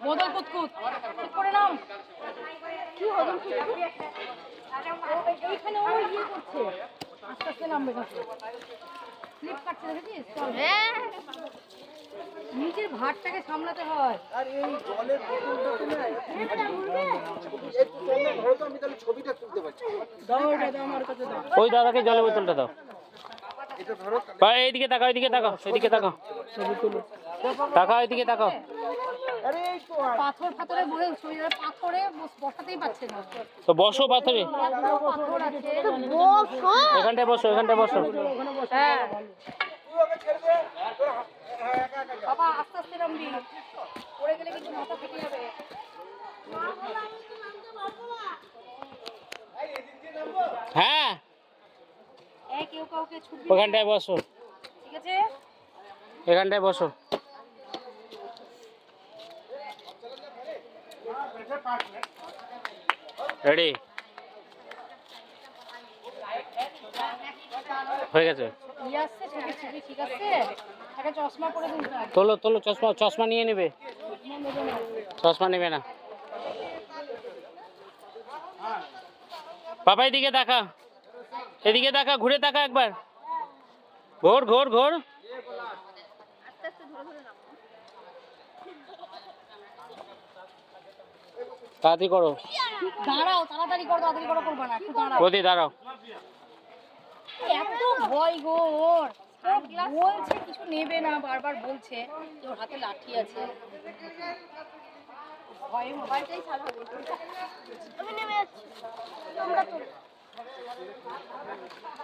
বদল কুতকুত ঠিক করে নাম কি হদল এইখানে ও ইয়ে করছে আস্তে আস্তে নামবে কাছে স্লিপ কাটছে দেখেছিস চল নিজের ভাতটাকে সামলাতে হয় আর এই জলের বোতলটাতে না একটু আমি তাহলে ছবিটা তুলতে পারছি দাও এটা দাও আমার কাছে দাও ওই দাদাকে জলের বোতলটা দাও এটা ধরো ভাই এইদিকে তাকাও এইদিকে তাকাও সেদিকে তাকাও ছবি তুলো তাকাও এইদিকে তাকাও আরে এই তো পাথর পাথরে বলে শরীরে পাথরে বসাতেই পারছে না তো বসো পাথরে পাথর আছে এখানটায় বসো এখানটায় বসো হ্যাঁ তুই ওকে ছেড়ে দে বাবা আস্তে আস্তে নামবি পড়ে গেলে কিন্তু মাথা ফেটে যাবে হ্যাঁ কেউ কাউকে ছুটবি ওখানটায় বসো ঠিক আছে এখানটায় বসো রেডি হয়ে গেছে ইয়ে আসছে ছবি ছবি ঠিক আছে একটা চশমা পরে দিন তোলো তোলো চশমা চশমা নিয়ে নেবে চশমা নেবে না বাবা এদিকে দেখা এদিকে দেখা ঘুরে দেখা একবার ঘোর ঘোর ঘোর তাড়াতাড়ি করো দাঁড়াও তাড়াতাড়ি করো করবা না একটু দাঁড়াও বৌদি দাঁড়াও এত ভয় গো ওর ও বলছে কিছু নেবে না বারবার বলছে যে ওর হাতে লাঠি আছে ভয়ে মোবাইলটাই ছাড়া আমি নেমে যাচ্ছি তোমরা তো